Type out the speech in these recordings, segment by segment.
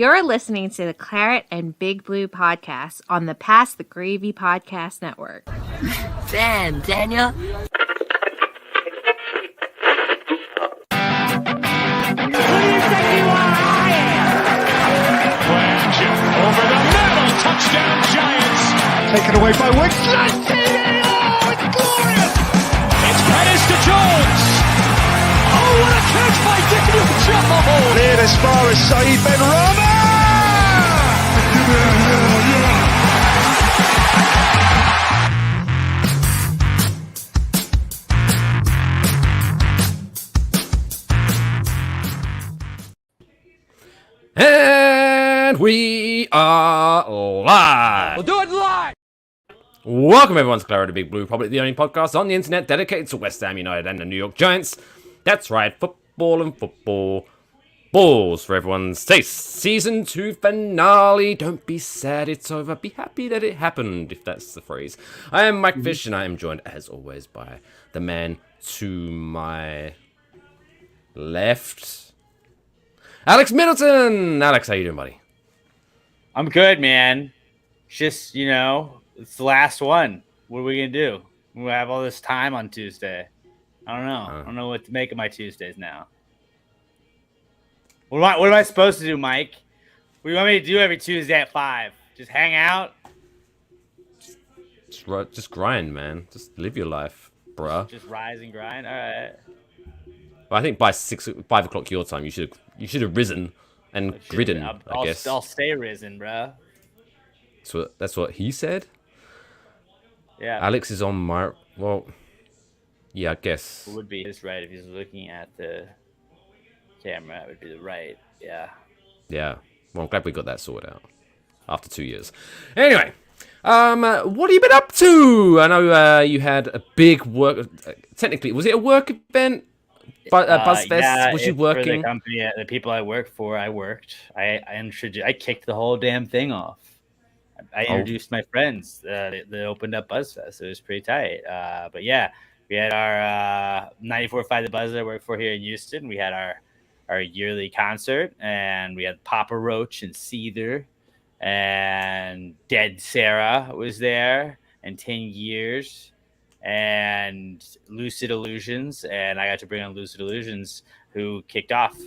You're listening to the Claret and Big Blue podcast on the Pass the Gravy podcast network. Damn, Daniel. Who do you think you are? I am. Flange over the middle. Touchdown, Giants. Taken away by Wicks. Oh, it's glorious. It's Pettis to Jones. Oh, what a catch by Daniel Jones. Cleared as far as Saeed Ben Rama. And we are live. We'll do it live. Welcome everyone to Claret Big Blue, probably the only podcast on the internet dedicated to West Ham United and the New York Giants. That's right, football and football. Balls for everyone's taste. Season 2 finale. Don't be sad it's over. Be happy that it happened, if that's the phrase. I am Mike Fish, and I am joined, as always, by the man to my left, Alex Middleton. Alex, how you doing, buddy? I'm good, man. Just, it's the last one. What are we going to do? We have all this time on Tuesday. I don't know. I don't know what to make of my Tuesdays now. What am I supposed to do, Mike? What do you want me to do every Tuesday at 5? Just hang out? Just grind, man. Just live your life, bruh. Just rise and grind? All right. Well, I think by 5 o'clock your time, you should have risen and ridden, I guess. I'll stay risen, bro. That's what he said? Yeah. Alex is on my... Well, yeah, I guess. It would be his right if he's looking at the camera. It would be the right. Yeah. Yeah. Well, I'm glad we got that sorted out after 2 years. Anyway, what have you been up to? I know you had a big work... technically, was it a work event? BuzzFest? Yeah, was you working? For the company, the people I work for, I worked. I kicked the whole damn thing off. I introduced my friends that opened up BuzzFest. It was pretty tight. But yeah, we had our 94.5 The Buzz I work for here in Houston. We had our yearly concert, and we had Papa Roach and Seether, and Dead Sarah was there, and 10 Years, and Lucid Illusions. And I got to bring on Lucid Illusions, who kicked off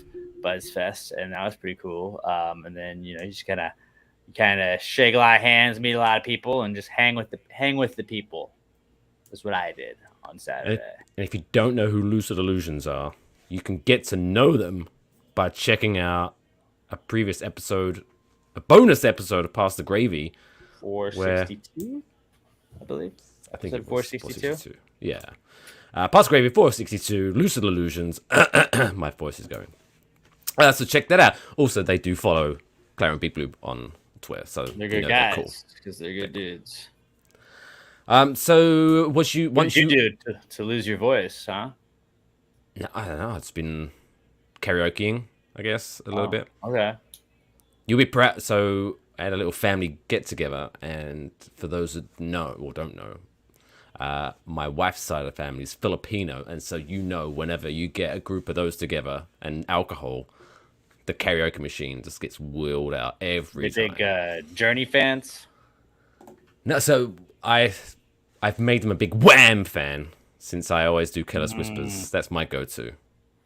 BuzzFest, and that was pretty cool. And then, you just kind of shake a lot of hands, meet a lot of people, and just hang with the people. That's what I did on Saturday. And if you don't know who Lucid Illusions are, you can get to know them by checking out a previous episode, a bonus episode of Pass the Gravy. 462, I believe. I think it was 462. Yeah. Pass the Gravy 462, Lucid Illusions. My voice is going. So check that out. Also, they do follow Claret Big Blue on Twitter, so they're good guys because they're good dudes. So was you once you do to lose your voice, huh? No, I don't know. It's been karaokeing, I guess, a little bit. Okay. You'll be proud. So I had a little family get together, and for those that know or don't know, my wife's side of the family is Filipino, and so whenever you get a group of those together and alcohol, the karaoke machine just gets wheeled out every time. Big Journey fans? No, so I've made them a big Wham fan since I always do Careless Whispers. That's my go-to.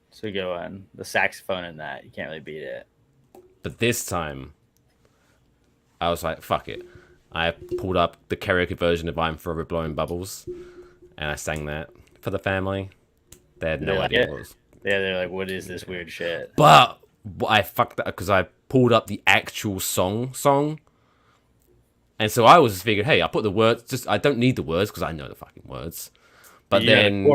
So go on. The saxophone in that, you can't really beat it. But this time, I was like, fuck it. I pulled up the karaoke version of I'm Forever Blowing Bubbles, and I sang that for the family. They had no idea what it was. Yeah, they're like, what is this weird shit? But I fucked that because I pulled up the actual song. And so I was just figured, hey, I put the words, I don't need the words because I know the fucking words. But then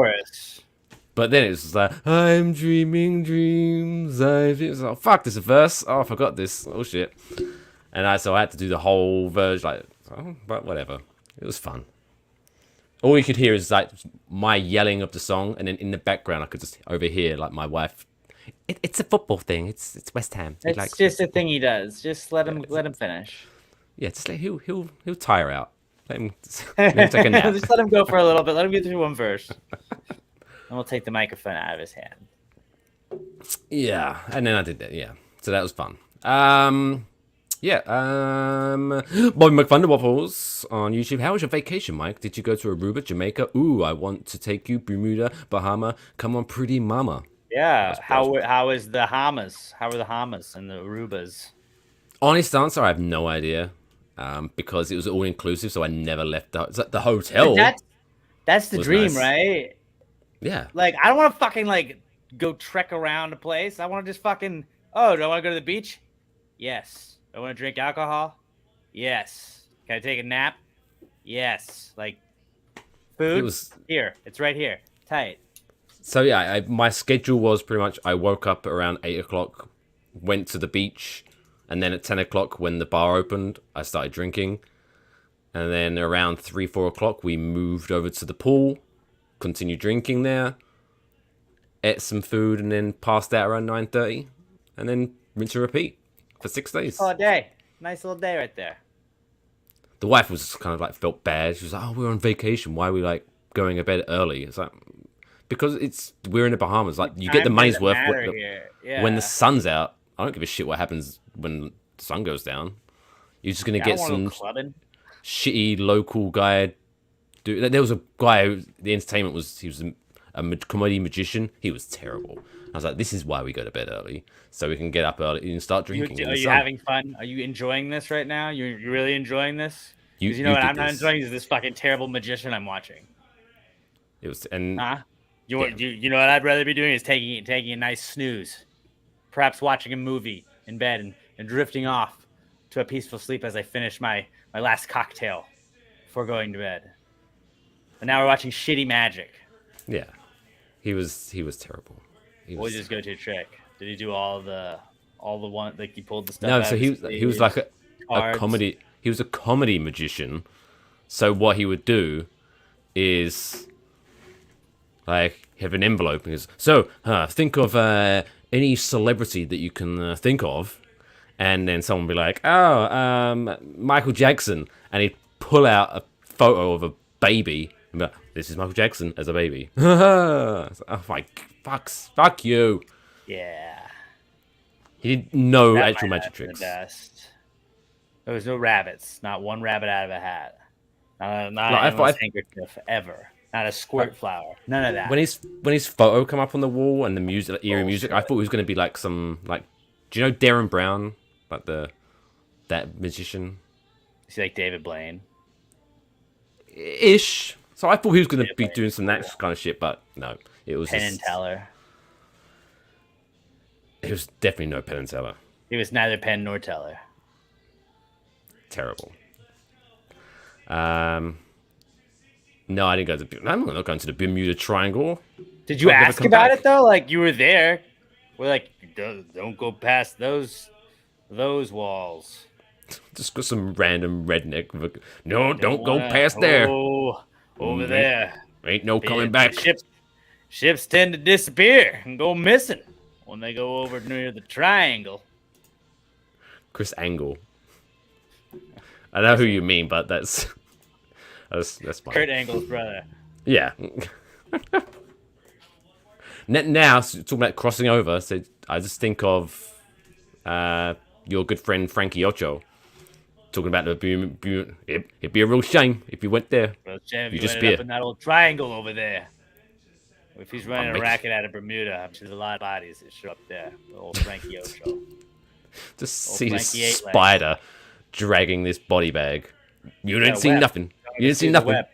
it was like, I'm dreaming dreams. It was like, fuck, there's a verse. Oh, I forgot this. Oh shit. And so I had to do the whole verse, but whatever. It was fun. All you could hear is like my yelling of the song, and then in the background I could just overhear like my wife. It's a football thing. It's West Ham. It's just a thing he does. Just let him finish. Yeah, just he'll tire out. Let him take a nap. Just let him go for a little bit. Let him get through one verse. And we'll take the microphone out of his hand. Yeah, and then I did that. Yeah, so that was fun. Yeah. Boy McThunderwaffles on YouTube. How was your vacation, Mike? Did you go to Aruba, Jamaica? Ooh, I want to take you. Bermuda, Bahama. Come on, pretty mama. Yeah. How is the Hamas? How are the Hamas and the Arubas? Honest answer, I have no idea. Because it was all inclusive, so I never left the hotel. That's the dream, nice. right? Yeah. Like, I don't want to fucking like go trek around a place. I want to just fucking. Oh, do I want to go to the beach? Yes. Do I want to drink alcohol? Yes. Can I take a nap? Yes. Like, food? Here. It's right here. Tight. So yeah, my schedule was pretty much I woke up around 8 o'clock, went to the beach, and then at 10 o'clock when the bar opened, I started drinking. And then around 3, 4 o'clock, we moved over to the pool, continued drinking there, ate some food, and then passed out around 9:30, and then rinse and repeat for 6 days. Oh, day. Nice little day right there. The wife was kind of like felt bad. She was like, "Oh, we're on vacation. Why are we like going to bed early?" It's like because we're in the Bahamas. Like you get the money's worth when the sun's out. I don't give a shit what happens when the sun goes down. You're just gonna get some shitty local guy. There was a guy who the entertainment was. He was a comedy magician. He was terrible. I was like, this is why we go to bed early, so we can get up early and start drinking. Are you having fun? Are you enjoying this right now? You're really enjoying this? You know what I'm not enjoying is this fucking terrible magician I'm watching. It was and you know what I'd rather be doing is taking a nice snooze, perhaps watching a movie in bed and drifting off to a peaceful sleep as I finish my last cocktail before going to bed. But now we're watching shitty magic. Yeah, he was terrible. What was his go-to trick? Did he do all the one like he pulled the stuff? No, so he was like a comedy. He was a comedy magician. So what he would do is like have an envelope and goes, so think of any celebrity that you can think of, and then someone would be like, Michael Jackson, and he'd pull out a photo of a baby and be like, this is Michael Jackson as a baby. Oh my fuck you. Yeah. He did no actual magic tricks. The best. There was no rabbits. Not one rabbit out of a hat. Not a handkerchief ever. Not a squirt flower. None of that. When his photo come up on the wall and the music, like, eerie music, I thought it was going to be like some like. Do you know Darren Brown, like that magician? Is he like David Blaine? Ish. So I thought he was going to be doing some that kind of shit, but no, it was Penn and Teller. It was definitely no Penn and Teller. He was neither Penn nor Teller. Terrible. No, I didn't go to. I'm not going to the Bermuda Triangle. Did you ask about it though? Like you were there. We're like, don't go past those walls. Just got some random redneck. No, don't go past there. Oh, over there. Ain't no coming back. Ships tend to disappear and go missing when they go over near the triangle. Chris Angle. I know who you mean, but that's fine. Kurt Angle's brother. Yeah. Now, talking about crossing over, so I just think of your good friend Frankie Ocho. Talking about the it'd be a real shame if you went there. Real shame if you just ended up in that old triangle over there. If he's running a racket out of Bermuda, I'm sure there's a lot of bodies that show up there. The old Frankie Ocho. Just see this spider dragging this body bag. You didn't see nothing. You didn't see nothing.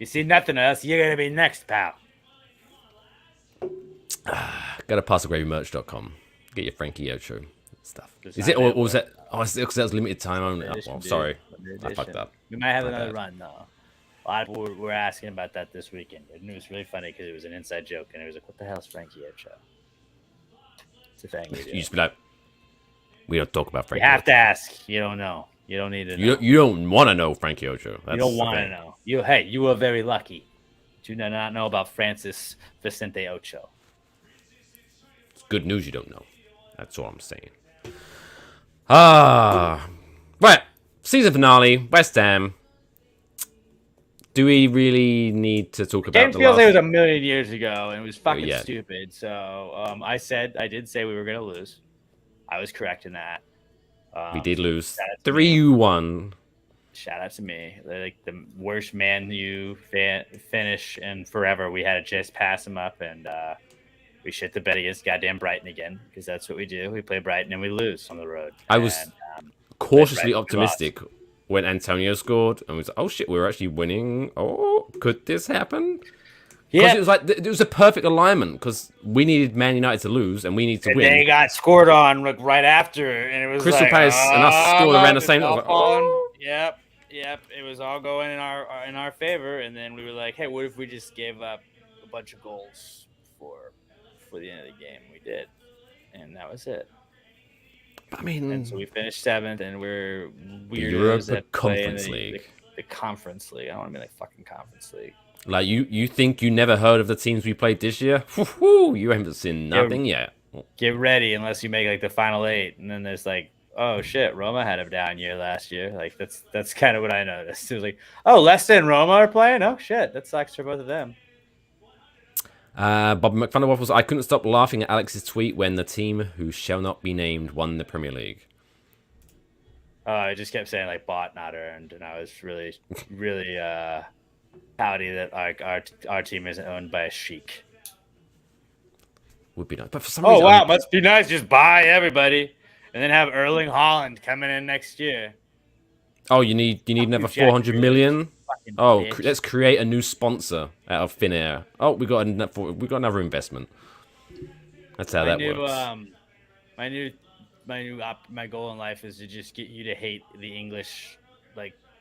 You see nothing else. You're gonna be next, pal. Go to parcelgravymerch.com. Get your Frankie Ocho stuff. Is it or was that? Oh, it's because that was limited time only. Well, sorry, I fucked up. We might have another run though. A lot of people were asking about that this weekend, and it was really funny because it was an inside joke, and it was like, "What the hell is Frankie Ocho?" It's a thing. You just be like, "We don't talk about Frankie." You have to ask. You don't know. You don't need to know. You don't want to know Frankie Ocho. You don't want to know. You were very lucky. You do not know about Francis Vicente Ocho. It's good news you don't know. That's all I'm saying. Right. Season finale, West Ham. Do we really need to talk about the game? Feels like it was a million years ago, and it was fucking stupid. So I did say we were going to lose. I was correct in that. We did lose shout out to me. 3-1. Shout out to me. Like the worst Man U finish in forever. We had to just pass them up, and we shit the bed against goddamn Brighton again, because that's what we do. We play Brighton and we lose on the road. I was cautiously optimistic when Antonio scored, and was like, oh shit, we're actually winning. Oh, could this happen? Because it was a perfect alignment, because we needed Man United to lose and we needed to win. They got scored on right after, and it was Crystal Palace and us scored around the same. Yep. It was all going in our favor, and then we were like, hey, what if we just gave up a bunch of goals for the end of the game? We did, and that was it. I mean, and so we finished 7th, and we're weirdos that play in the Conference League. I don't want to be like fucking Conference League. Like you think you never heard of the teams we played this year? You haven't seen nothing yet. Get ready, unless you make like the final 8, and then there's like, oh shit, Roma had a down year last year. Like that's kind of what I noticed. It was like, oh, Leicester and Roma are playing. Oh shit, that sucks for both of them. Bob McFunderwaffles, I couldn't stop laughing at Alex's tweet when the team who shall not be named won the Premier League. I just kept saying like bought, not earned, and I was really pouty that our team isn't owned by a sheik. Would be nice, but for some reason, wow, must be nice. Just buy everybody, and then have Erling Haaland coming in next year. Oh, you need another 400 million. Oh, bitch. Let's create a new sponsor out of thin air. Oh, we got another investment. That's how that works. My goal in life is to just get you to hate the English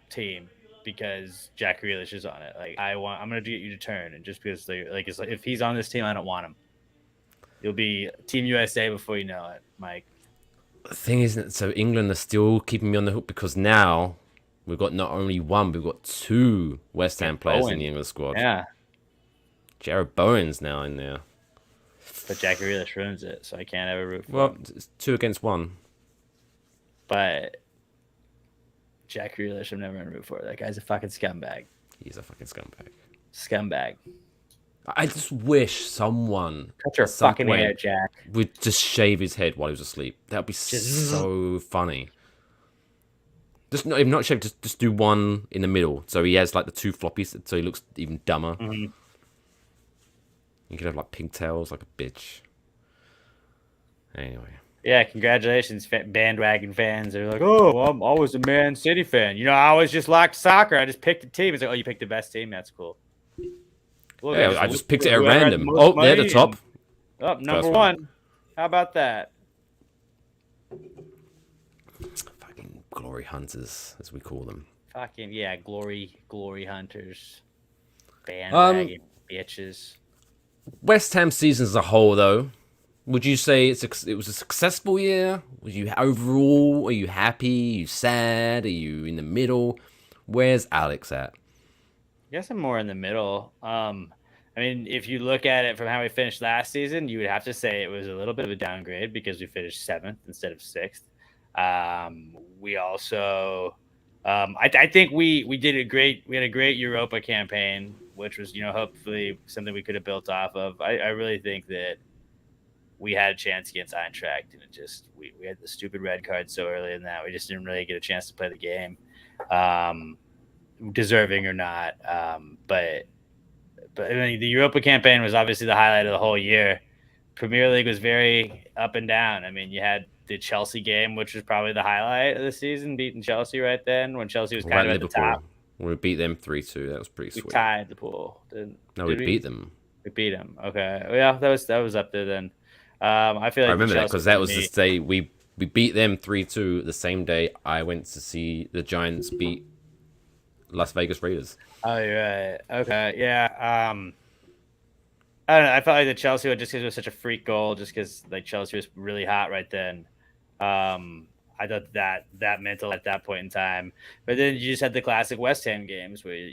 team, because Jack Grealish is on it. I'm gonna get you to turn, and just because it's like if he's on this team, I don't want him. You'll be Team USA before you know it, Mike. The thing is, so England are still keeping me on the hook, because now we've got not only one, we've got 2 West Ham players in the England squad. Yeah. Jared Bowen's now in there. But Jack Grealish ruins it, so I can't ever root for him. Well, it's 2 against 1. But Jack Grealish, I'm never going to root for. That guy's a fucking scumbag. He's a fucking scumbag. Scumbag. I just wish someone cut your fucking hair, Jack, would just shave his head while he was asleep. That would be so funny. Just not shave, just do one in the middle, so he has like the 2 floppies, so he looks even dumber. Mm-hmm. You could have like pigtails, like a bitch. Anyway. Yeah, congratulations, bandwagon fans. They're like, oh, well, I'm always a Man City fan. I always just liked soccer. I just picked a team. It's like, oh, you picked the best team? That's cool. Well, yeah, I just picked it at random. Oh, they're the top. Number 1. How about that? Fucking glory hunters, as we call them. Fucking, yeah, glory hunters. Bandwagon bitches. West Ham season as a whole, though, would you say it was a successful year? Are you happy? Are you sad? Are you in the middle? Where's Alex at? I guess I'm more in the middle. I mean, if you look at it from how we finished last season, you would have to say it was a little bit of a downgrade, because we finished 7th instead of 6th. We also, I think we did we had a great Europa campaign, which was, hopefully something we could have built off of. I really think that we had a chance against Eintracht, and we had the stupid red card so early in that we just didn't really get a chance to play the game. Deserving or not, but I mean, the Europa campaign was obviously the highlight of the whole year. Premier League was very up and down. I mean, you had the Chelsea game, which was probably the highlight of the season, beating Chelsea right then when Chelsea was kind of at the top. We beat them 3-2. That was pretty sweet. We tied the pool. We beat them. We beat them. Okay, yeah, that was up there then. I feel like I remember that, because that was the day we beat them 3-2. The same day I went to see the Giants beat Las Vegas Raiders. Oh, you're right. Okay, yeah. I don't know. I felt like the Chelsea one, just because it was such a freak goal, just because Chelsea was really hot right then. I thought that mental at that point in time. But then you just had the classic West Ham games where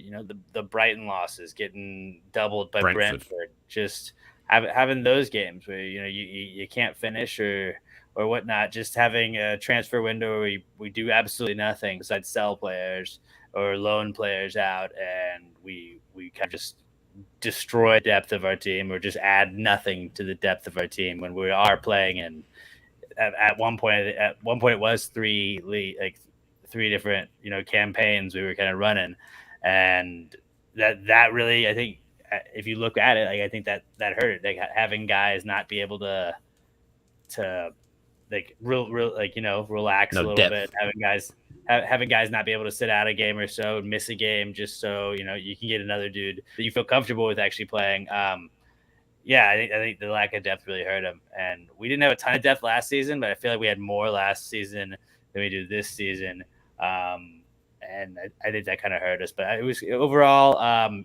the Brighton losses getting doubled by Brentford. Just having those games where you can't finish or whatnot. Just having a transfer window where we do absolutely nothing besides sell players or loan players out, and we kind of just destroy the depth of our team, or just add nothing to the depth of our team when we are playing in at one point it was three different campaigns we were kind of running, and that really, I think, if you look at it, like, I think that hurt, like having guys not be able to like relax a little bit, having guys not be able to sit out a game or so, miss a game just so you can get another dude that you feel comfortable with actually playing. Yeah, I think the lack of depth really hurt him, and we didn't have a ton of depth last season, but I feel like we had more last season than we do this season. And I think that kind of hurt us. But it was overall,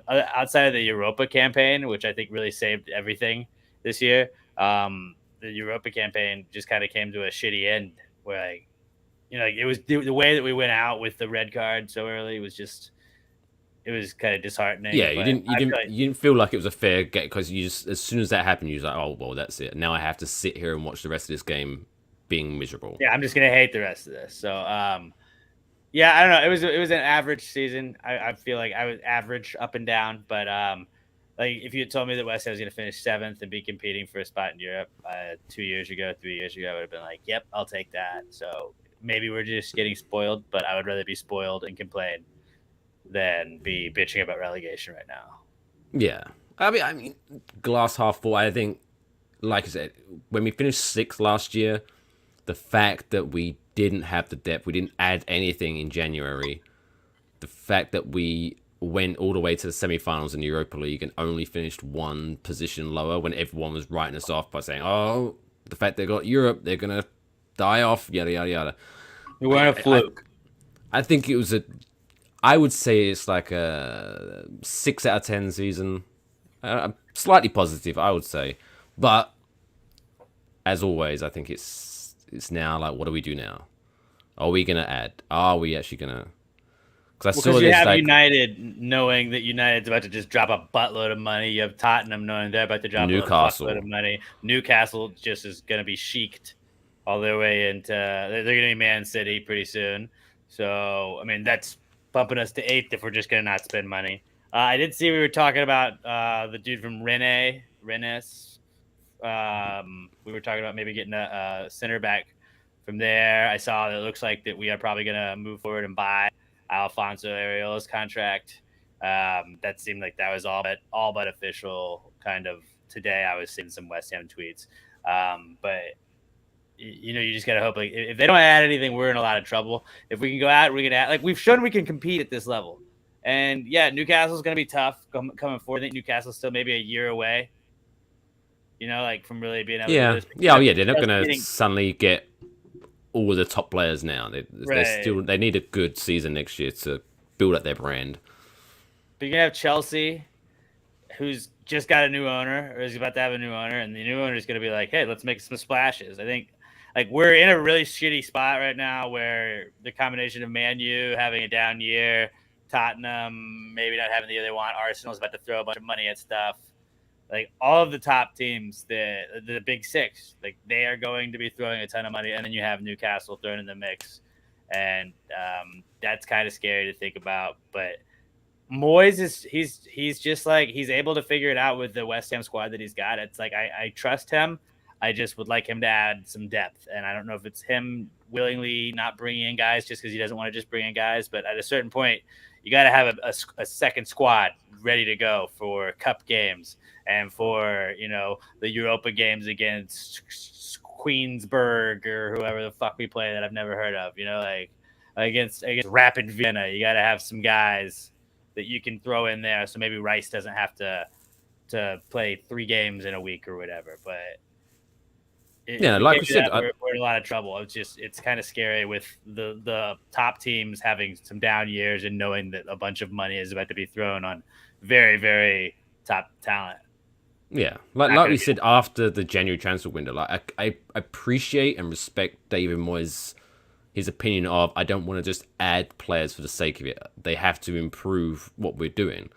outside of the Europa campaign, which I think really saved everything this year, the Europa campaign just kind of came to a shitty end where, it was the way that we went out with the red card so early was just, it was kind of disheartening. Yeah, you didn't feel like it was a fair get, because you just, as soon as that happened, you was like, oh well, that's it. Now I have to sit here and watch the rest of this game being miserable. Yeah, I'm just gonna hate the rest of this. So yeah, I don't know. It was an average season. I feel like I was average up and down, but like if you had told me that West Ham was gonna finish 7th and be competing for a spot in Europe 3 years ago, I would have been like, yep, I'll take that. So maybe we're just getting spoiled, but I would rather be spoiled and complain than be bitching about relegation right now. Yeah. I mean, glass half full. I think, like I said, when we finished 6th last year, the fact that we didn't have the depth, we didn't add anything in January, the fact that we went all the way to the semi-finals in the Europa League and only finished one position lower when everyone was writing us off by saying, oh, the fact they got Europe, they're going to die off, yada, yada, yada. We weren't a fluke. I think it was I would say it's like a 6 out of 10 season. Slightly positive, I would say. But, as always, I think it's now like, what do we do now? Are we going to add? Are we actually going to... Because you have United knowing that United's about to just drop a buttload of money. You have Tottenham knowing they're about to drop a buttload of money. Newcastle just is going to be sheiked all their way into... They're going to be Man City pretty soon. So, I mean, that's bumping us to 8th if we're just going to not spend money. I did see we were talking about the dude from Rennes. We were talking about maybe getting a center back from there. I saw that it looks like that we are probably going to move forward and buy Alfonso Areola's contract. That seemed like that was all but official kind of today. I was seeing some West Ham tweets. But you just got to hope, like, if they don't add anything, we're in a lot of trouble. If we can go out, we're going to add, like, we've shown we can compete at this level. And yeah, Newcastle's going to be tough coming forward. I think Newcastle's still maybe a year away, like from really being able to do this. Yeah, they're not going to suddenly get all the top players now. They need a good season next year to build up their brand. But you're going to have Chelsea, who's just got a new owner, or is about to have a new owner, and the new owner is going to be like, hey, let's make some splashes. I think, like, we're in a really shitty spot right now where the combination of Man U having a down year, Tottenham maybe not having the year they want, Arsenal's about to throw a bunch of money at stuff. Like, all of the top teams, the big six, like, they are going to be throwing a ton of money, and then you have Newcastle thrown in the mix, and that's kind of scary to think about. But Moyes he's just like, he's able to figure it out with the West Ham squad that he's got. It's like, I trust him. I just would like him to add some depth, and I don't know if it's him willingly not bringing in guys just because he doesn't want to just bring in guys, but at a certain point, you got to have a second squad ready to go for cup games and for, the Europa games against Queensberg or whoever the fuck we play that I've never heard of, like against Rapid Vienna. You got to have some guys that you can throw in there. So maybe Rice doesn't have to play 3 games in a week or whatever, but like we said, we're in a lot of trouble. It's kind of scary with the top teams having some down years and knowing that a bunch of money is about to be thrown on very, very top talent. Yeah, like we said after the January transfer window, like I appreciate and respect David Moyes, his opinion of, I don't want to just add players for the sake of it. They have to improve what we're doing.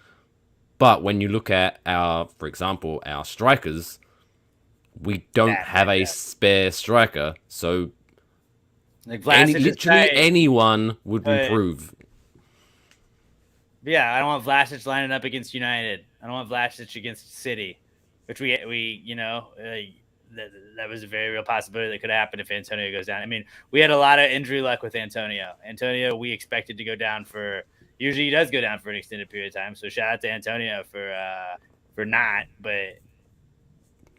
But when you look at for example, our strikers, we don't have a spare striker, so like literally anyone would improve. Yeah, I don't want Vlasic lining up against United. I don't want Vlasic against City, which we that was a very real possibility that could happen if Antonio goes down. I mean, we had a lot of injury luck with Antonio. We expected to go down usually he does go down for an extended period of time. So shout out to Antonio for not, but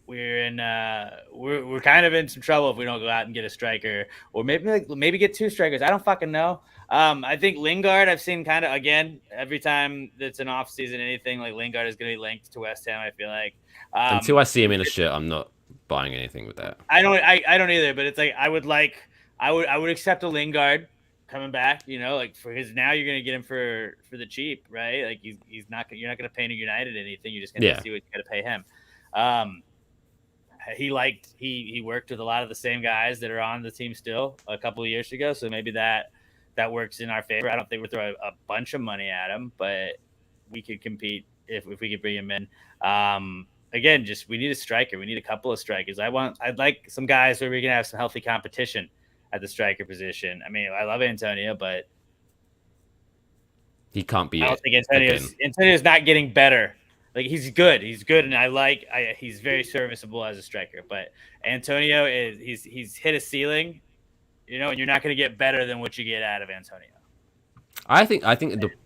we're kind of in some trouble if we don't go out and get a striker, or maybe get 2 strikers. I don't fucking know. I think Lingard, I've seen kind of, again, every time that's an off season, anything like Lingard is going to be linked to West Ham. I feel like Until I see him in a shirt, I'm not buying anything with that. I don't either, but it's like I would accept a Lingard coming back, like for his, now you're going to get him for the cheap, right? Like you're not going to pay United anything. You're just going to see what you got to pay him. He worked with a lot of the same guys that are on the team still a couple of years ago. So maybe that works in our favor. I don't think we'll throw a bunch of money at him, but we could compete if we could bring him in. Again, we need a striker. We need a couple of strikers. I'd like some guys where we can have some healthy competition at the striker position. I mean, I love Antonio, but he can't be. I don't think Antonio's not getting better. Like he's good, and he's very serviceable as a striker. But Antonio he's hit a ceiling, and you're not going to get better than what you get out of Antonio. I think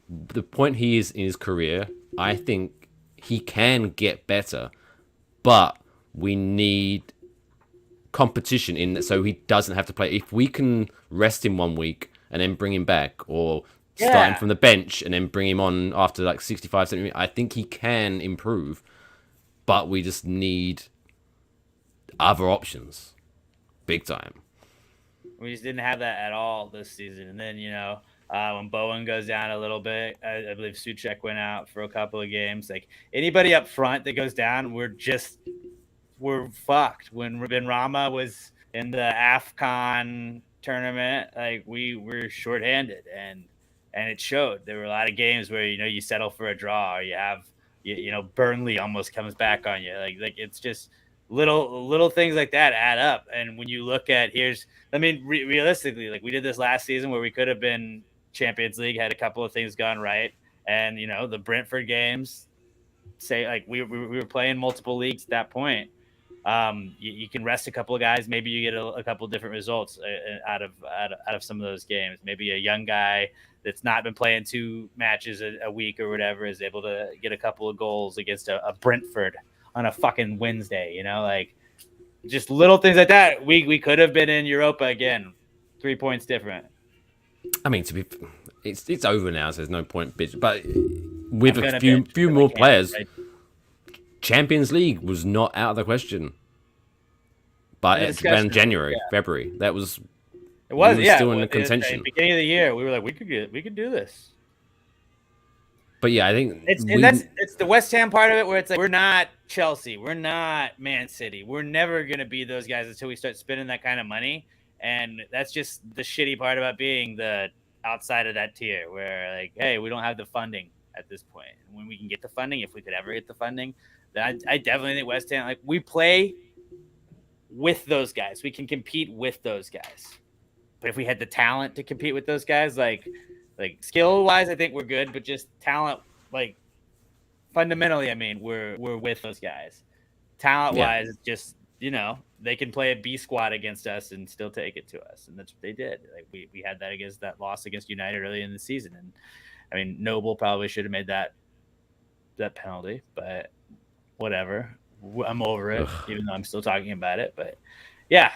the point he is in his career, I think he can get better, but we need competition in that, so he doesn't have to play. If we can rest him 1 week and then bring him back, or start him from the bench and then bring him on after like 65, 70 minutes, I think he can improve, but we just need other options big time. We just didn't have that at all this season. And then, when Bowen goes down a little bit, I believe Souček went out for a couple of games. Like anybody up front that goes down, we're fucked. When Benrahma was in the AFCON tournament, like we were shorthanded, and it showed. There were a lot of games where you settle for a draw, or you have Burnley almost comes back on you. Like it's just little things like that add up. And when you look at realistically, like we did this last season where we could have been Champions League, had a couple of things gone right, and the Brentford games, say like we were playing multiple leagues at that point. You can rest a couple of guys. Maybe you get a couple of different results out of some of those games. Maybe a young guy that's not been playing 2 matches a week or whatever is able to get a couple of goals against a Brentford on a fucking Wednesday. Like just little things like that. We could have been in Europa again, 3 points different. I mean, it's over now, so there's no point. But with a few more players, right? Champions League was not out of the question. But around January, February, it was still in the contention. At the beginning of the year, we were like, we could do this. But yeah, I think it's the West Ham part of it, where it's like we're not Chelsea, we're not Man City, we're never gonna be those guys until we start spending that kind of money, and that's just the shitty part about being the outside of that tier, where like, hey, we don't have the funding at this point. And when we can get the funding, if we could ever get the funding, then I definitely think West Ham, like we play with those guys, we can compete with those guys. But if we had the talent to compete with those guys, like skill wise, I think we're good. But just talent, like fundamentally, I mean, we're with those guys. Talent wise, just they can play a B squad against us and still take it to us, and that's what they did. Like we had that against that loss against United early in the season, and I mean, Noble probably should have made that penalty, but whatever. I'm over it, even though I'm still talking about it. But yeah,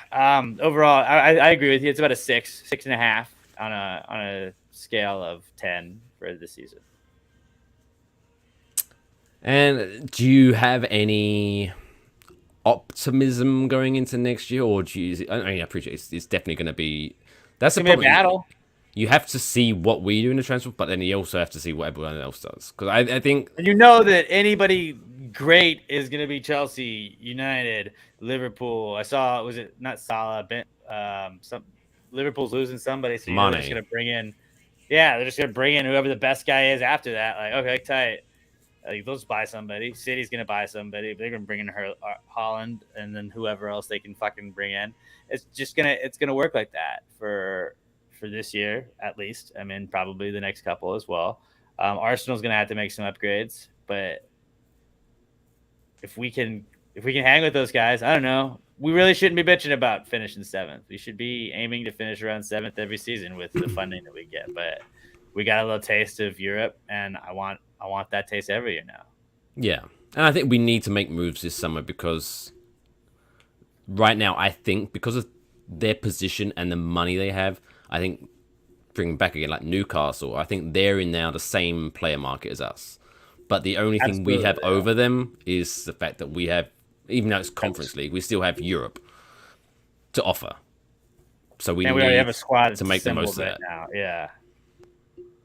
overall, I agree with you. It's about a 6.5 on a scale of 10 for the season. And do you have any optimism going into next year, or do you? I mean, I appreciate it's definitely going to be. That's a battle. You have to see what we do in the transfer, but then you also have to see what everyone else does. Because I think, and that anybody great is going to be Chelsea, United, Liverpool. I saw, was it not Salah? Liverpool's losing somebody, so they're just going to bring in. Yeah, they're just going to bring in whoever the best guy is after that. Like, okay, tight. Like, they'll just buy somebody. City's going to buy somebody. They're going to bring in Holland, and then whoever else they can fucking bring in. It's gonna work like that for this year at least. I mean, probably the next couple as well. Arsenal's going to have to make some upgrades, but if we can hang with those guys, I don't know. we really shouldn't be bitching about finishing 7th. We should be aiming to finish around 7th every season with the funding that we get. But we got a little taste of Europe, and I want that taste every year now. Yeah, and I think we need to make moves this summer because right now, I think because of their position and the money they have, I think bringing back again like Newcastle, I think they're in now the same player market as us. But the only thing we have over them is the fact that we have, even though it's Conference League, we still have Europe to offer. So we already have a squad to make the most of that now. Yeah.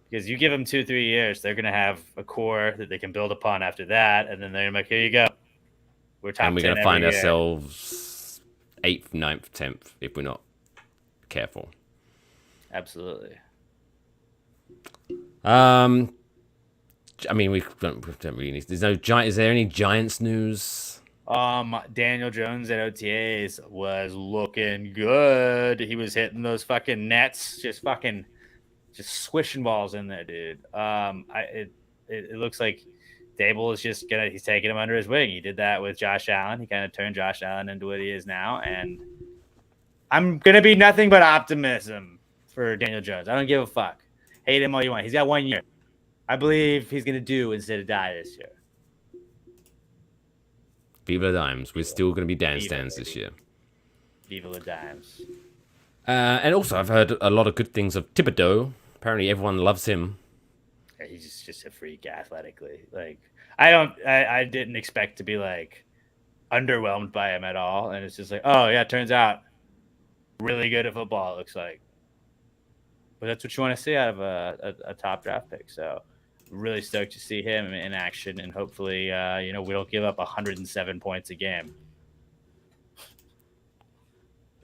Because you give them 2-3 years, they're going to have a core that they can build upon after that. And then they're like, here you go. We're top 10 and we're going to find year. ourselves 8th, 9th, 10th if we're not careful. Absolutely. I mean, we don't really need. There's no giant. Is there any Giants news? Daniel Jones at OTAs was looking good. He was hitting those fucking nets, just swishing balls in there, dude. It looks like Dable is he's taking him under his wing. He did that with Josh Allen. He kind of turned Josh Allen into what he is now, and I'm gonna be nothing but optimism for Daniel Jones. I don't give a fuck. Hate him all you want. He's got 1 year. I believe he's gonna do instead of die this year. Viva the Dimes. We're still going to be Dan stands this year. Viva the Dimes. And also, I've heard a lot of good things of Thibodeau. Apparently, everyone loves him. Yeah, he's just a freak athletically. Like I didn't expect to be like underwhelmed by him at all, and it's just like, oh yeah, turns out really good at football. It looks like, but that's what you want to see out of a top draft pick. So. Really stoked to see him in action, and hopefully, we don't give up 107 points a game.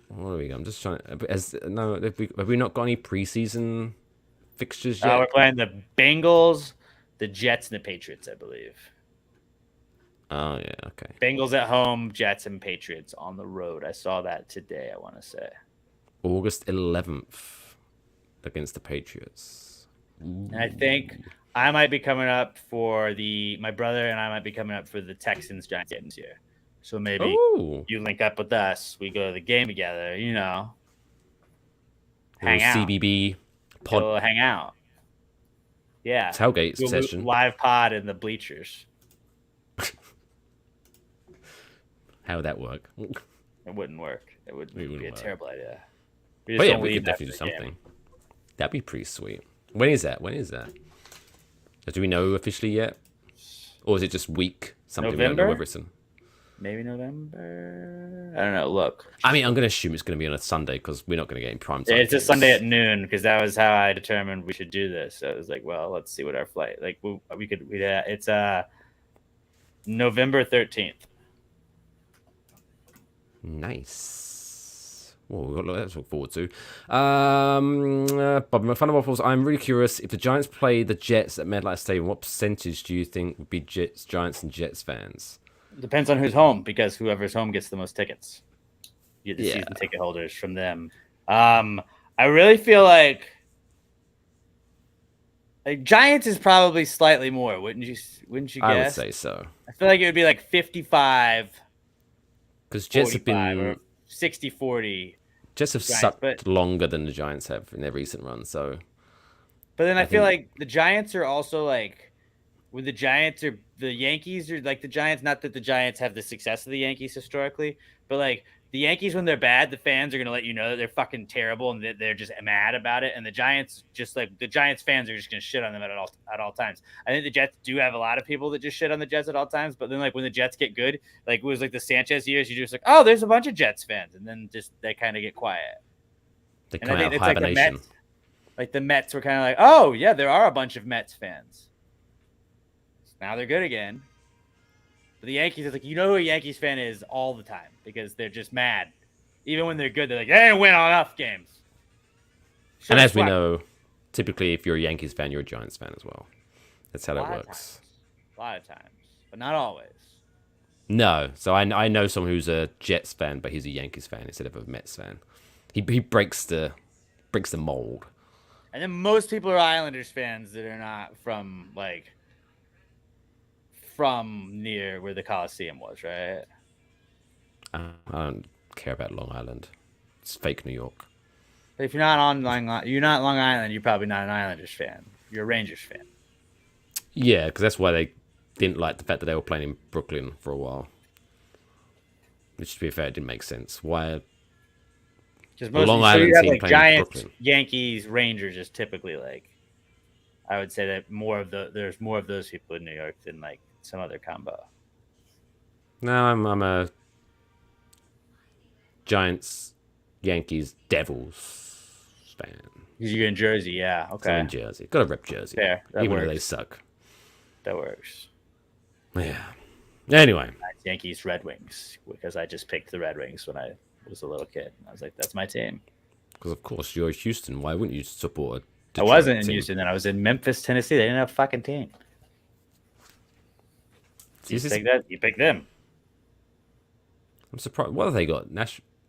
What are we? I'm just trying. Have we not got any preseason fixtures yet? We're playing the Bengals, the Jets, and the Patriots, I believe. Oh yeah, okay. Bengals at home, Jets and Patriots on the road. I saw that today. I want to say August 11th against the Patriots. And I think I might be coming up for my brother and I might be coming up for the Texans Giants game this year. So maybe you link up with us. We go to the game together, hang out. CBB pod. We'll hang out. Yeah. Tailgate session. Live pod in the bleachers. How would that work? It wouldn't work. It would be a terrible idea. We could definitely do something. That'd be pretty sweet. When is that? Do we know officially yet? Or is it just week? Something November? We don't know whether it's Maybe November? I don't know. Look. I mean, I'm going to assume it's going to be on a Sunday because we're not going to get in prime time. It's a Sunday at noon because that was how I determined we should do this. So it was like, well, let's see what our flight. Like it's November 13th. Nice. Well, we've got that to look forward to. Bob Waffles, I'm really curious. If the Giants play the Jets at MetLife Stadium, what percentage do you think would be Giants and Jets fans? Depends on who's home, because whoever's home gets the most tickets. You get the season ticket holders from them. I really feel like Giants is probably slightly more, wouldn't you guess? I would say so. I feel like it would be like 55. Because Jets have been 60-40. Jets have sucked longer than the Giants have in their recent run. So, but then I feel like the Giants are also like, when the Giants are the Yankees are like the Giants. Not that the Giants have the success of the Yankees historically, but like the Yankees, when they're bad, the fans are gonna let you know that they're fucking terrible and that they're just mad about it. And the Giants, just like the Giants fans, are just gonna shit on them at all times. I think the Jets do have a lot of people that just shit on the Jets at all times. But then like when the Jets get good, like it was like the Sanchez years, you just like, oh, there's a bunch of Jets fans, and then just they kind of get quiet. They come out of hibernation. Like the Mets were kind of like, oh yeah, there are a bunch of Mets fans. Now they're good again. But the Yankees is like, you know who a Yankees fan is all the time because they're just mad. Even when they're good, they're like, they didn't win enough games. And as we know, typically if you're a Yankees fan, you're a Giants fan as well. That's how that works. A lot of times. But not always. No. So I know someone who's a Jets fan, but he's a Yankees fan instead of a Mets fan. He breaks the mold. And then most people are Islanders fans that are not from near where the Coliseum was, right? I don't care about Long Island. It's fake New York. If you're not on you're not Long Island, you're probably not an Islanders fan. You're a Rangers fan. Yeah, because that's why they didn't like the fact that they were playing in Brooklyn for a while. Which, to be fair, it didn't make sense. Why? Because The Long so Island you have team like playing in Giants, Brooklyn. Yankees, Rangers is typically like. I would say that there's more of those people in New York than like some other combo. No, I'm a Giants, Yankees, Devils fan. You're in Jersey, yeah. So Okay, I'm in Jersey. Got to rep Jersey. Fair, that Even though works. they suck. that works. Yeah. Anyway. Yankees, Red Wings, because I just picked the Red Wings when I was a little kid. I was like, that's my team. Because, of course, you're Houston. Why wouldn't you support a I Detroit wasn't in team? Houston then. I was in Memphis, Tennessee. They didn't have a fucking team. You picked them. I'm surprised. What have they got?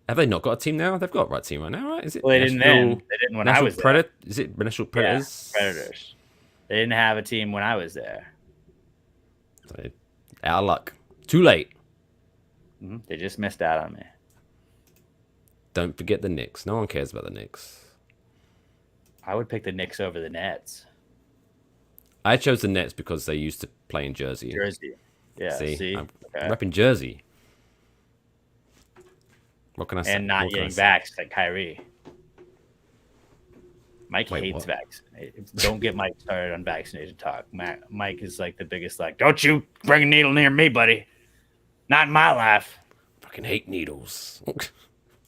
Have they not got a team now? They've got a right team right now, right? Is it? Well, they didn't then. They didn't when I National was Predator? Is it National there. Predators? Yeah, Predators. They didn't have a team when I was there. So, out of luck. Too late. They just missed out on me. Don't forget the Knicks. No one cares about the Knicks. I would pick the Knicks over the Nets. I chose the Nets because they used to play in Jersey. Jersey. Yeah, see? I'm Okay. repping Jersey. What can I say? And not What can I getting say? vaxxed like Kyrie. Mike Wait, hates what? vaccinated. Don't get Mike started on vaccinated talk. Mike is like the biggest, like, don't you bring a needle near me, buddy. Not in my life. Fucking hate needles.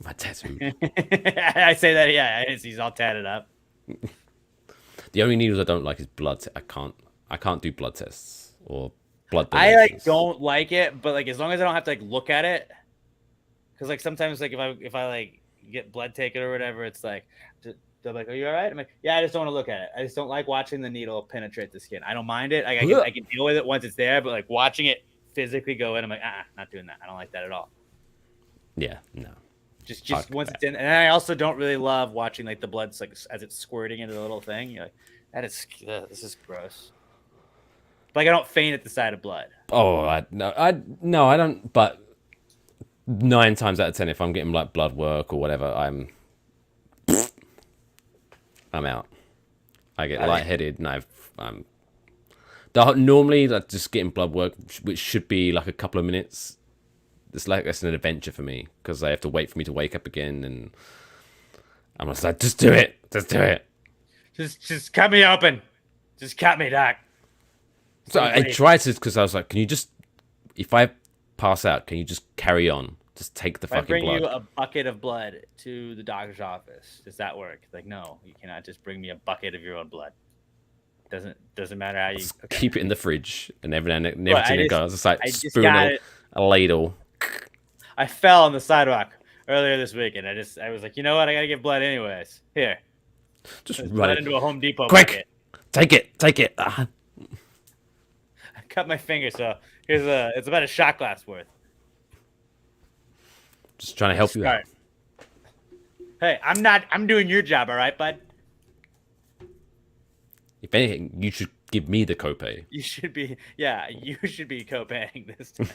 My tattoo. I say that, yeah. He's all tatted up. The only needles I don't like is blood. I can't do blood tests or blood I donations. don't like it, but like as long as I don't have to like look at it, because like sometimes like if I like get blood taken or whatever, it's like they're like, "Are you all right?" I'm like, "Yeah, I just don't want to look at it. I just don't like watching the needle penetrate the skin. I don't mind it. Like, I can deal with it once it's there, but like watching it physically go in, I'm like, not doing that. I don't like that at all. Yeah, no. Just Fuck once that. it's in, and I also don't really love watching like the blood like as it's squirting into the little thing. You're like, this is gross. Like I don't faint at the sight of blood. Oh, I don't. But 9 times out of 10, if I'm getting like blood work or whatever, I'm out. I get lightheaded, and I'm normally like just getting blood work, which should be like a couple of minutes. That's an adventure for me because I have to wait for me to wake up again, and I'm just like, just do it. Just cut me open. Just cut me, doc. So I tried to, because I was like, can you just, if I pass out, can you just carry on? Just take the If I fucking bring blood. you a bucket of blood to the doctor's office, does that work? Like, no, you cannot just bring me a bucket of your own blood. Doesn't matter how you Just keep it in the fridge, and every now and then Well, it goes. It's like I just spoon got or it. a ladle. I fell on the sidewalk earlier this week, and I was like, you know what? I gotta get blood anyways. Here, Just there's run blood it. into a Home Depot Quick! bucket. Take it. Ah. I cut my finger, so it's about a shot glass worth. Just trying to help you out. Start. Hey, I'm doing your job, all right, bud? If anything, you should give me the copay. You should be co-paying this time.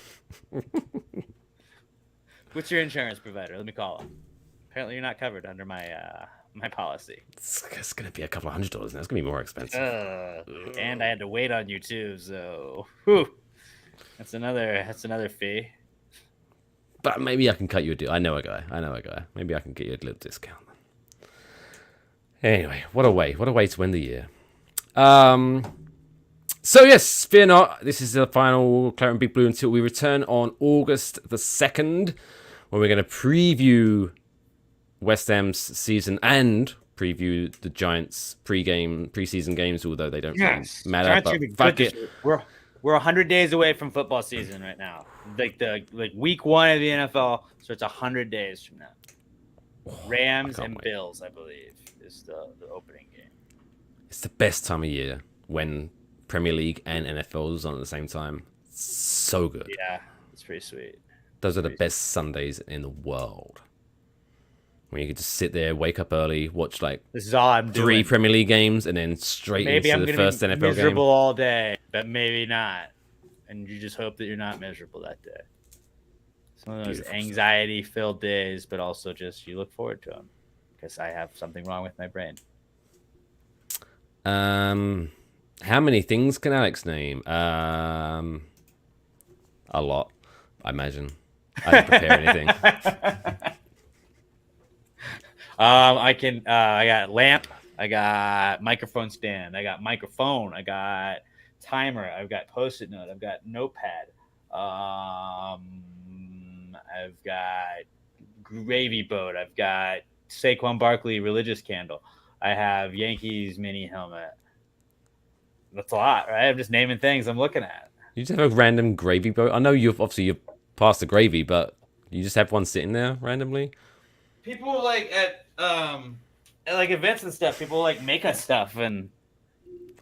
What's your insurance provider? Let me call them. Apparently, you're not covered under my my policy. It's gonna be a couple of $100 now. It's gonna be more expensive. And I had to wait on you too, so whew. That's another fee. But maybe I can cut you a deal. I know a guy. Maybe I can get you a little discount. Anyway, what a way to end the year. So yes, fear not. This is the final Claret Big Blue until we return on August the 2nd, when we're going to preview West Ham's season and preview the Giants preseason games, although they don't really matter. Giants But are good fuck this it. year. We're 100 days away from football season right now. Like week 1 of the NFL starts 100 days from now. Rams can't and wait. Bills, I believe, is the opening game. It's the best time of year when Premier League and NFL is on at the same time. So good. Yeah, it's pretty sweet. Those are the best Sundays in the world. When you can just sit there, wake up early, watch like This is all I'm 3 doing. Premier League games, and then straight Maybe into I'm the gonna first be NFL miserable game. all day, but maybe not. And you just hope that you're not miserable that day. Some of those Beautiful anxiety-filled days, but also just you look forward to them because I have something wrong with my brain. How many things can Alex name? A lot, I imagine. I didn't prepare anything. I can. I got lamp. I got microphone stand. I got microphone. I got timer. I've got post-it note. I've got notepad. I've got gravy boat. I've got Saquon Barkley religious candle. I have Yankees mini helmet. That's a lot, right? I'm just naming things I'm looking at. You just have a random gravy boat. I know you've passed the gravy, but you just have one sitting there randomly. People like at like events and stuff. People like make us stuff, and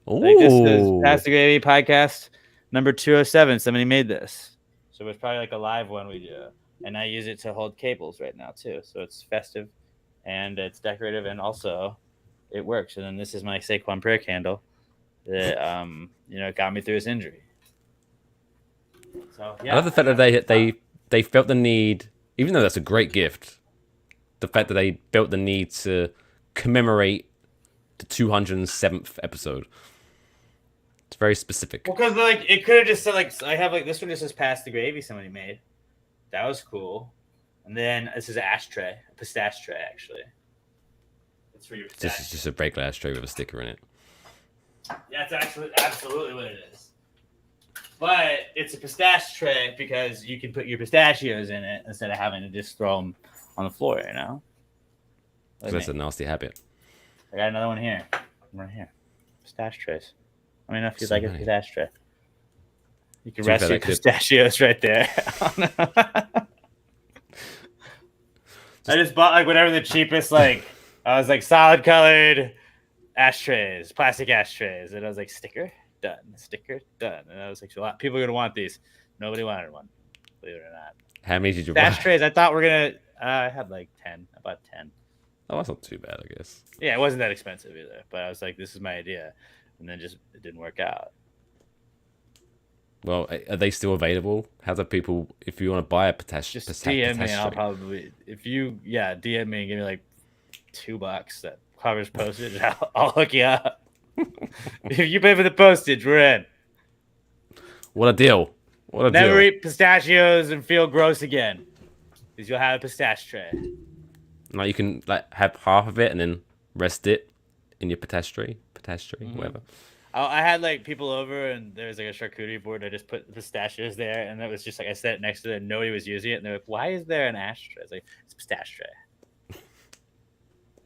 like this is Past the Gravy podcast number 207. Somebody made this, so it's probably like a live one we do, and I use it to hold cables right now too. So it's festive, and it's decorative, and also it works. And then this is my Saquon prayer candle that got me through his injury. So yeah, I love the fact that they felt the need, even though that's a great gift, the fact that they felt the need to commemorate the 207th episode. It's very specific. Well, because like it could have just said like I have like this one just says Past the Gravy somebody made. That was cool. And then this is an ashtray, a pistache tray actually. It's for your pistache. This is just a regular ashtray with a sticker in it. Yeah, it's actually absolutely what it is. But it's a pistache tray because you can put your pistachios in it instead of having to just throw them on the floor, you know? So that's a nasty habit. I got another one here. Right here. Pistache trays. Let me know if you'd So like many. a pistache tray. You can So rest bad your I could- pistachios right there. I just bought like whatever the cheapest, like, I was like solid colored ashtrays, plastic ashtrays. And I was like, sticker? Done. Sticker? Done. And I was like, a lot of people are going to want these. Nobody wanted one, believe it or not. How many did you buy? Ashtrays, I thought we're going to, I had like 10. I bought 10. Oh, that's not too bad, I guess. Yeah, it wasn't that expensive either. But I was like, this is my idea. And then just, it didn't work out. Well, are they still available? How do people, if you want to buy a Just DM me and I'll tray? probably, if you, DM me and give me like $2 that covers postage, I'll hook you up. If you pay for the postage, we're in. What a deal. What a Never deal. eat pistachios and feel gross again. Because you'll have a pistache tray. Like you can like have half of it and then rest it in your pistache Mm-hmm. whatever. I had like people over and there was like a charcuterie board. I just put the pistachios there and it was just like I set it next to it and nobody was using it. And they're like, why is there an ashtray? I was like, it's a pistache tray.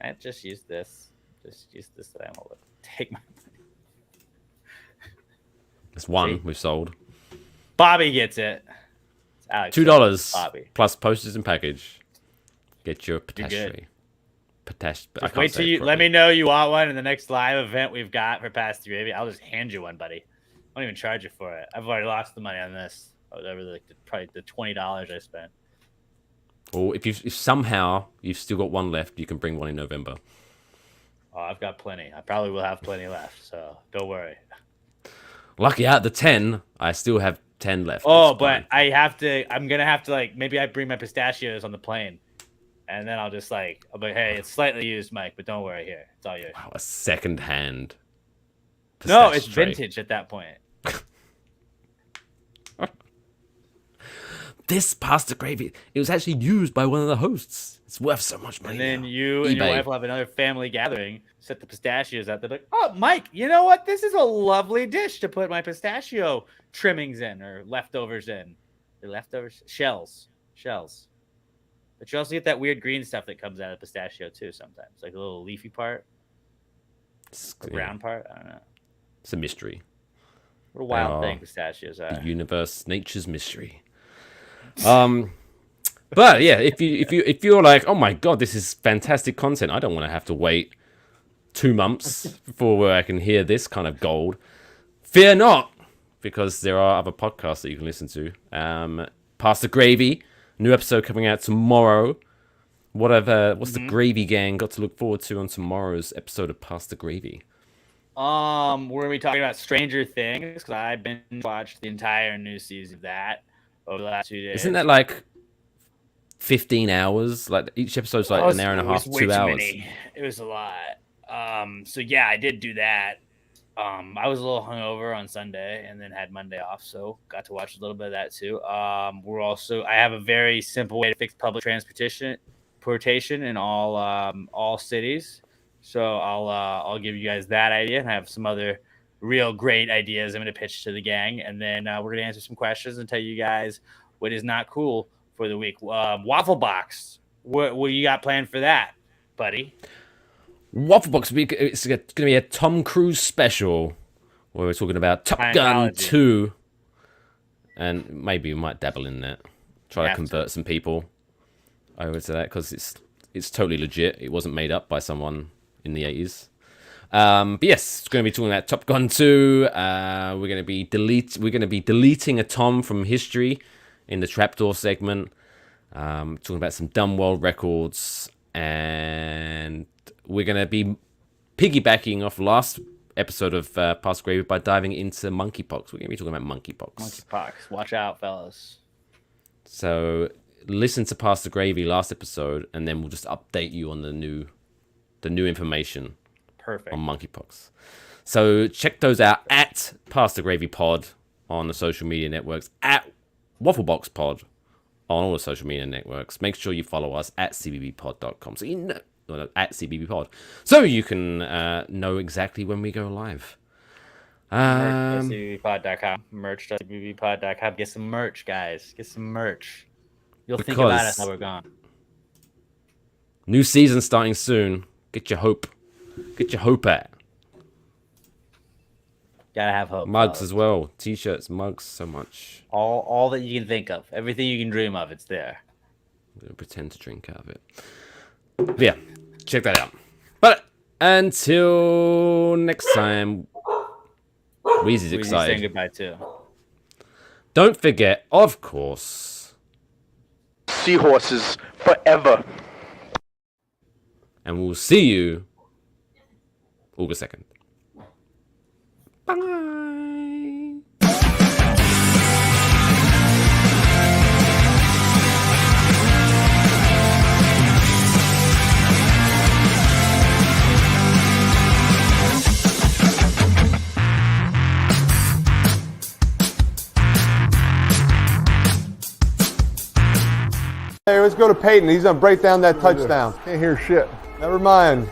I just use this. Just use this that I'm able to take my money. It's one See? we've sold. Bobby gets it. It's Alex. $2 Bobby. plus postage and package. Get your good. pistache. Just wait till you let me know you want one in the next live event we've got for Past the Gravy. I'll just hand you one, buddy. I won't even charge you for it. I've already lost the money on this. Whatever, like probably the $20 I spent. Or if somehow you've still got one left, you can bring one in November. Oh, I've got plenty. I probably will have plenty left, so don't worry. Lucky out of the 10, I still have 10 left. Oh, It's but fine. I'm gonna have to like maybe I bring my pistachios on the plane. And then I'll be like, hey, it's slightly used, Mike, but don't worry here. It's all yours. Wow, a second-hand No, pistache it's tray. vintage at that point. This pasta gravy, it was actually used by one of the hosts. It's worth so much money. And then now. you and your eBay. wife will have another family gathering, set the pistachios out. They're like, oh, Mike, you know what? This is a lovely dish to put my pistachio trimmings in or leftovers in. The leftovers? Shells. But you also get that weird green stuff that comes out of pistachio too sometimes. Like a little leafy part, the brown part. I don't know. It's a mystery. What a wild They thing are pistachios are. The universe, nature's mystery. But yeah, if you're like, oh my god, this is fantastic content. I don't want to have to wait 2 months before I can hear this kind of gold. Fear not, because there are other podcasts that you can listen to. Past the Gravy, new episode coming out tomorrow. What's the Gravy Gang got to look forward to on tomorrow's episode of Past the Gravy? We're gonna be talking about Stranger Things because I've been watched the entire new season of that over the last 2 days. Isn't that like 15 hours. Like each episode's like an hour and a half, 2 hours. It was a lot. So yeah, I did do that. I was a little hungover on Sunday and then had Monday off, so got to watch a little bit of that too. I have a very simple way to fix public transportation in all cities. So I'll give you guys that idea, and I have some other real great ideas I'm going to pitch to the gang, and then we're going to answer some questions and tell you guys what is not cool for the week. Waffle Box, what you got planned for that, buddy? Waffle Box week. It's going to be a Tom Cruise special where we're talking about Top Gun 2, and maybe we might dabble in that. Try to convert some people over to that because it's totally legit. It wasn't made up by someone in the 80s. But yes, it's going to be talking about Top Gun 2. We're going to be deleting a Tom from history in the Trapdoor segment. Talking about some dumb world records, and we're going to be piggybacking off last episode of Past Gravy by diving into monkeypox. We're going to be talking about monkeypox. Monkeypox. Watch out, fellas. So listen to Past the Gravy last episode, and then we'll just update you on the new information. Perfect. On monkeypox. So check those out at Past the Gravy Pod on the social media networks, at Wafflebox Pod on all the social media networks. Make sure you follow us at cbbpod.com. So you know, at cbbpod, so you can know exactly when we go live. cbbpod.com, merch.cbbpod.com. Get some merch, guys. Get some merch. You'll think about us how we're gone. New season starting soon. Get your hope at. Gotta have hope. Mugs as well. T-shirts, mugs, so much. All that you can think of. Everything you can dream of, it's there. I'm going to pretend to drink out of it. But yeah, check that out. But until next time, Weezy's excited. Saying goodbye too. Don't forget, of course, Seahorses forever. And we'll see you August 2nd. Bye. Hey, let's go to Peyton. He's going to break down that touchdown. Can't hear shit. Never mind.